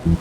الجيل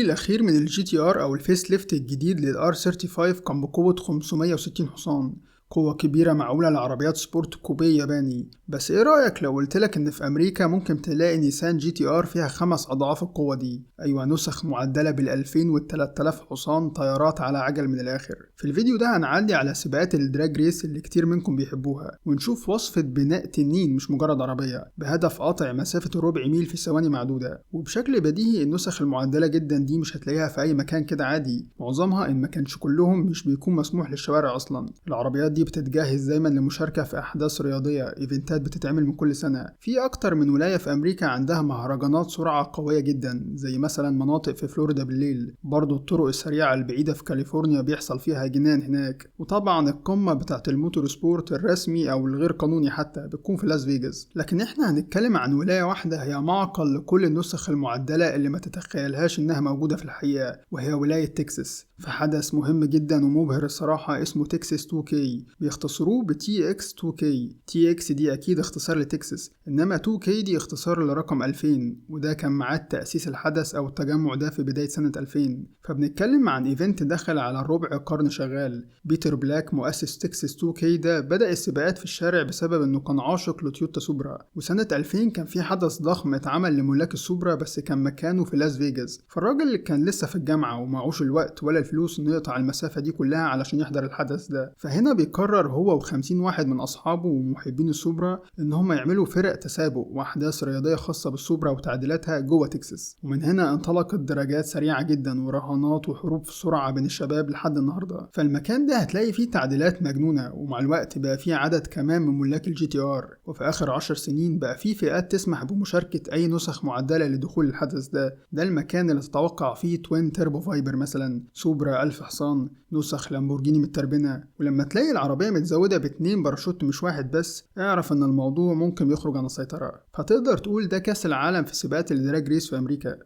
الأخير من الجي تي ار أو الفيس ليفت الجديد للآر 35 كان بقوة 560 حصان، قوة كبيرة معقولة لعربيات سبورت كوبي ياباني. بس ايه رأيك لو قلتلك ان في امريكا ممكن تلاقي نيسان جي تي ار فيها 5 اضعاف القوة دي؟ ايوه، نسخ معدلة بال2000 وال3000 حصان، طيارات على عجل من الاخر. في الفيديو ده هنعدي على سباقات الدراج ريس اللي كتير منكم بيحبوها، ونشوف وصفة بناء تنين مش مجرد عربية، بهدف قطع مسافة ربع ميل في ثواني معدودة. وبشكل بديهي النسخ المعدلة جدا دي مش هتلاقيها في اي مكان كده عادي، معظمها ان ما كانش كلهم مش بيكون مسموح للشوارع اصلا. العربيات دي بتتجهز دايما لمشاركة في احداث رياضية، ايفنتات بتتعمل من كل سنة. في اكتر من ولاية في امريكا عندها مهرجانات سرعة قوية جدا، زي مثلا مناطق في فلوريدا بالليل. برضو الطرق السريعة البعيدة في كاليفورنيا بيحصل فيها جنان هناك. وطبعا القمة بتاعت الموتور سبورت الرسمي او الغير قانوني حتى بتكون في لاس فيجاس. لكن احنا هنتكلم عن ولاية واحدة هي معقل لكل النسخ المعدلة اللي ما تتخيلهاش انها موجودة في الحقيقة، وهي ولاية تكساس. في حدث مهم جدا ومبهر الصراحة اسمه تكساس 2K، بيختصروه ب TX2K. TX دي أكيد اختصار لتكساس، إنما 2K دي اختصار لرقم 2000، وده كان ميعاد تأسيس الحدث أو التجمع ده في بداية سنة 2000. فبنتكلم عن إيفنت دخل على الربع قرن شغال. بيتر بلاك مؤسس تكساس 2K ده بدأ السباقات في الشارع بسبب إنه كان عاشق لتويوتا سوبرا، وسنة 2000 كان في حدث ضخم اتعمل لملاك السوبرا بس كان مكانه في لاس فيجاس. فالراجل اللي كان لسه في الجامعة ومعوش الوقت ولا الفلوس إنه يقطع المسافة دي كلها علشان يحضر الحدث ده، فهنا بيقرر هو و50 واحد من أصحابه ومحبين السوبرا إن هم يعملوا فرق تسابق وأحداث رياضية خاصة بالسوبرا وتعديلاتها جوه تكساس. ومن هنا انطلقت دراجات سريعة جدا ورهانات وحروب في السرعة بين الشباب لحد النهاردة. فالمكان ده هتلاقي فيه تعديلات مجنونة، ومع الوقت بقى فيه عدد كمان من ملاك الجي تي ار. وفي آخر 10 سنين بقى فيه فئات تسمح بمشاركة أي نسخ معدلة لدخول الحدث ده المكان اللي تتوقع فيه توين تيربو فايبر مثلا، سوبرا 1000 حصان، نسخ لامبورجيني متربنة. ولما تلاقي العربية متزودة ب2 باراشوت مش واحد بس، اعرف ان الموضوع ممكن يخرج عن السيطرة. فتقدر تقول ده كاس العالم في سباقات الدراج ريس في امريكا.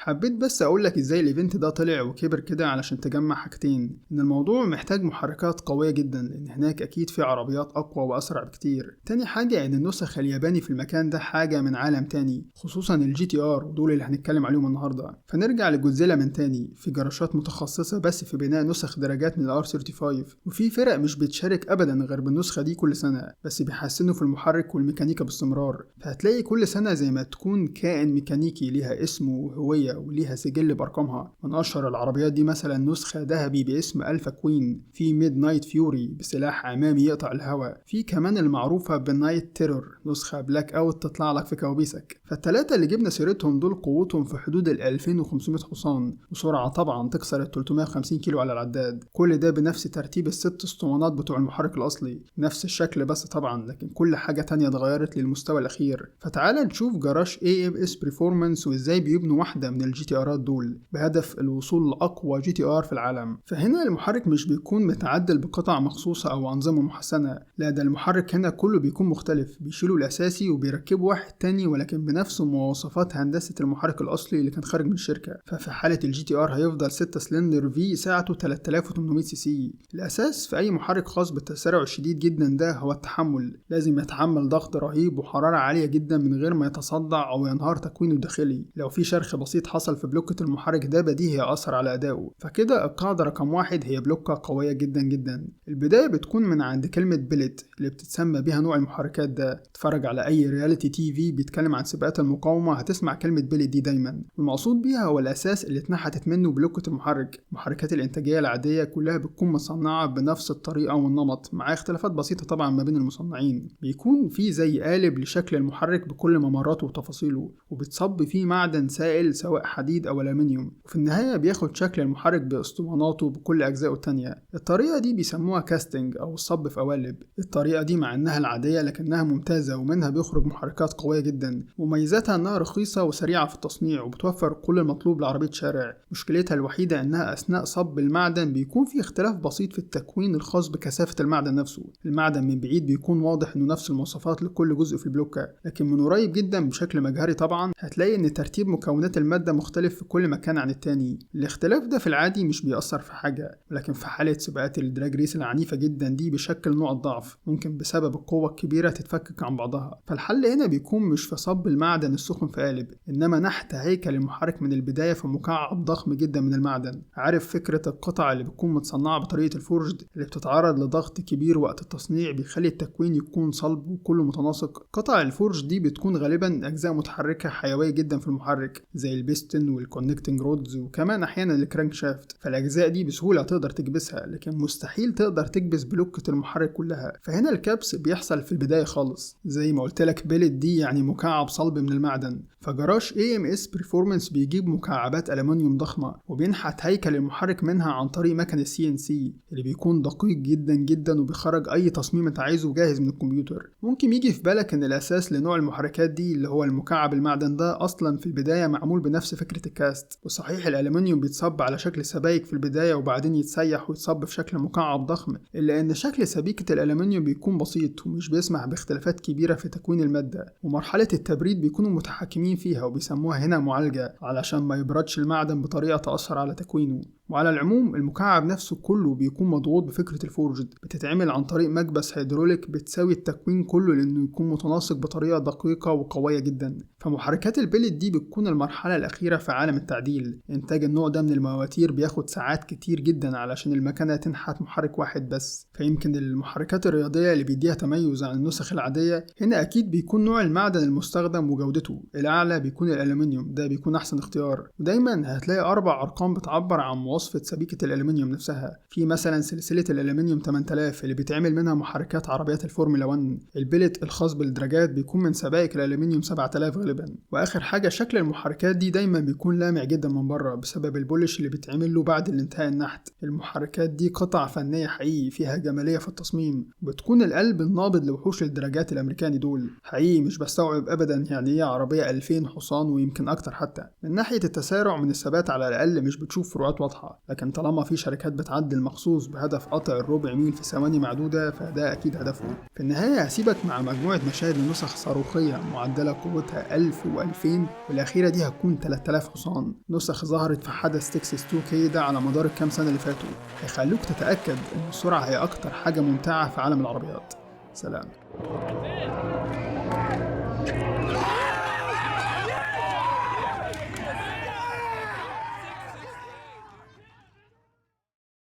حبيت بس اقولك ازاي الايفنت ده طلع وكبر كده علشان تجمع حاجتين: ان الموضوع محتاج محركات قوية جدا لان هناك اكيد في عربيات اقوى واسرع بكتير. تاني حاجة ان النسخ الياباني في المكان ده حاجة من عالم تاني، خصوصا الجي تي ار ودول اللي هنتكلم عليهم النهاردة. فنرجع لجودزيلا من تاني، في جراشات متخصصة بس في بناء نسخ دراجات من الار 35، وفي فرق مش بتشارك ابدا غير بالنسخة دي كل سنة، بس بيحسنوا في المحرك والميكانيكا باستمرار. فهتلاقي كل سنة زي ما تكون كائن ميكانيكي ليها اسم وهوية وليها سجل بأرقامها. من أشهر العربيات دي مثلا نسخة ذهبي باسم ألفا كوين، في ميد نايت فيوري بسلاح أمامي يقطع الهواء، في كمان المعروفة بالنايت تيرور نسخة بلاك أوت تطلع لك في كوابيسك. فالتلاتة اللي جبنا سيرتهم دول قوتهم في حدود 2500 حصان، وسرعة طبعا تكسر 350 كيلو على العداد. كل ده بنفس ترتيب ال6 اسطوانات بتوع المحرك الأصلي، نفس الشكل بس طبعا، لكن كل حاجة تانية اتغيرت للمستوى الأخير. فتعال نشوف جراج AMS Performance وإزاي بيبنوا واحدة من الجي تي ارات دول بهدف الوصول لأقوى جي تي ار في العالم. فهنا المحرك مش بيكون متعدل بقطع مخصوصة أو أنظمة محسنة، لا ده المحرك هنا كله بيكون مختلف، بيشيلوا الأساسي وبيركبوا واحد تاني ولكن بنفس مواصفات هندسة المحرك الأصلي اللي كان خارج من الشركة. ففي حالة الجي تي ار هيفضل 6 سلندر في سعته 3800 سي سي. الأساس في أي محرك خاص بالتسارع الشديد جدا ده هو التحمل، لازم يتحمل ضغط رهيب وحرارة عالية جدا من غير ما يتصدع أو ينهار تكوينه الداخلي. لو في شرخ بسيط حصل في بلوكة المحرك ده بديهي أثر على أدائه. فكده القاعدة رقم 1 هي بلوكة قوية جدا جدا. البداية بتكون من عند كلمة بلت اللي بتتسمى بيها نوع المحركات ده. تتفرج على أي رياليتي تي في بيتكلم عن سباقات المقاومة هتسمع كلمة بلت دي دايما، والمقصود بيها هو الأساس اللي اتنحتت منه بلوكة المحرك. المحركات الإنتاجية العادية كلها بتكون مصنعة بنفس الطريقة والنمط، مع اختلافات بسيطة طبعا ما بين المصنعين. بيكون في زي قالب لشكل المحرك بكل ممراته وتفاصيله، وبتصب فيه معدن سائل سواء سواء حديد أو ألمنيوم، وفي النهاية بياخد شكل المحرك باسطواناته بكل أجزائه التانية. الطريقة دي بيسموها كاستنج أو الصب في قوالب. الطريقة دي مع إنها العادية لكنها ممتازة ومنها بيخرج محركات قوية جدا. مميزاتها إنها رخيصة وسريعة في التصنيع وبتوفر كل المطلوب لعربية شارع. مشكلتها الوحيدة إنها أثناء صب المعدن بيكون في اختلاف بسيط في التكوين الخاص بكثافة المعدن نفسه. المعدن من بعيد بيكون واضح إنه نفس المواصفات لكل جزء في البلوكة، لكن من قريب جدا بشكل مجهري طبعا هتلاقي إن ترتيب مكونات المادة مختلف في كل مكان عن التاني. الاختلاف ده في العادي مش بيأثر في حاجة، لكن في حالة سباقات الدراج ريس العنيفة جدا دي بيشكل نوع ضعف ممكن بسبب القوة الكبيرة تتفكك عن بعضها. فالحل هنا بيكون مش في صب المعدن السخن في قالب، إنما نحت هيكل المحرك من البداية في مكعب ضخم جدا من المعدن. عارف فكرة القطع اللي بتكون متصنعة بطريقة الفورجد اللي بتتعرض لضغط كبير وقت التصنيع بيخلي التكوين يكون صلب وكله متناسق؟ قطع الفورج دي بتكون غالبا أجزاء متحركة حيوية جدا في المحرك زي البيستن والكونكتنج رودز وكمان أحيانا الكرانك شافت. فالأجزاء دي بسهولة تقدر تكبسها، لكن مستحيل تقدر تكبس بلوكة المحرك كلها. فهنا الكبس بيحصل في البداية خالص. زي ما قلت لك بيلت دي يعني مكعب صلب من المعدن، فجراج AMS Performance بيجيب مكعبات ألمنيوم ضخمة وبينحت هيكل المحرك منها عن طريق مكنة CNC اللي بيكون دقيق جدا جدا وبيخرج أي تصميم انت عايزه جاهز من الكمبيوتر. ممكن يجي في بالك إن الأساس لنوع المحركات دي اللي هو المكعب المعدن ده أصلا في البداية معمول بنفس فكرة الكاست. وصحيح الألمنيوم بيتصب على شكل سبايك في البداية وبعدين يتسيح ويتصب في شكل مكعب ضخم، إلا إن شكل سبيكة الألمنيوم بيكون بسيط ومش بيسمح باختلافات كبيرة في تكوين المادة. ومرحلة التبريد بيكونوا متحكمين فيها وبيسموها هنا معالجة علشان ما يبردش المعدن بطريقة تأثر على تكوينه. وعلى العموم المكعب نفسه كله بيكون مضغوط بفكرة الفورجد، بتتعمل عن طريق مكبس هيدروليك بتساوي التكوين كله لأنه يكون متناسق بطريقة دقيقة وقوية جدا. فمحركات البلت دي بتكون المرحلة الأخيرة في عالم التعديل. إنتاج النوع ده من المواتير بياخد ساعات كتير جدا علشان المكنة تنحت محرك واحد بس. فيمكن المحركات الرياضية اللي بيديها تميز عن النسخ العادية هنا أكيد بيكون نوع المعدن المستخدم وجودته. الأعلى بيكون الألمنيوم، ده بيكون أحسن اختيار. ودايما هتلاقي 4 أرقام بتعبر عن مواصفة سبيكة الألمنيوم نفسها. في مثلا سلسلة الألمنيوم 8000 اللي بيتعمل منها محركات عربيات الفورمولا 1. البلت الخاص بالدراجات بيكون من سبائك الألمنيوم 7000 غالبا. وآخر حاجة شكل المحركات دي دايما بيكون لامع جدا من بره بسبب البولش اللي بيتعمل له بعد الانتهاء النحت. المحركات دي قطع فنية حقيقي فيها جمالية في التصميم، وبتكون القلب النابض لوحوش الدراجات الأمريكاني دول. حقيقي مش بستوعب أبدا يعني ايه عربية 2000 حصان ويمكن أكتر حتى. من ناحية التسارع من الثبات على الأقل مش بتشوف فروقات واضحة، لكن طالما في شركات بتعدل مخصوص بهدف قطع الربع ميل في ثواني معدودة فده أكيد هدفهم. في النهاية هسيبك مع مجموعة مشاهد لنسخ صاروخية معدلة قوتها 1000 و2000 والأخيرة دي هتكون 3000 حصان. نسخ ظهرت في حدث تكساس 2K ده على مدار الكام سنة اللي فاتوا، هيخلوك تتأكد إن السرعة هي أكتر حاجة ممتعة في عالم العربيات. سلام.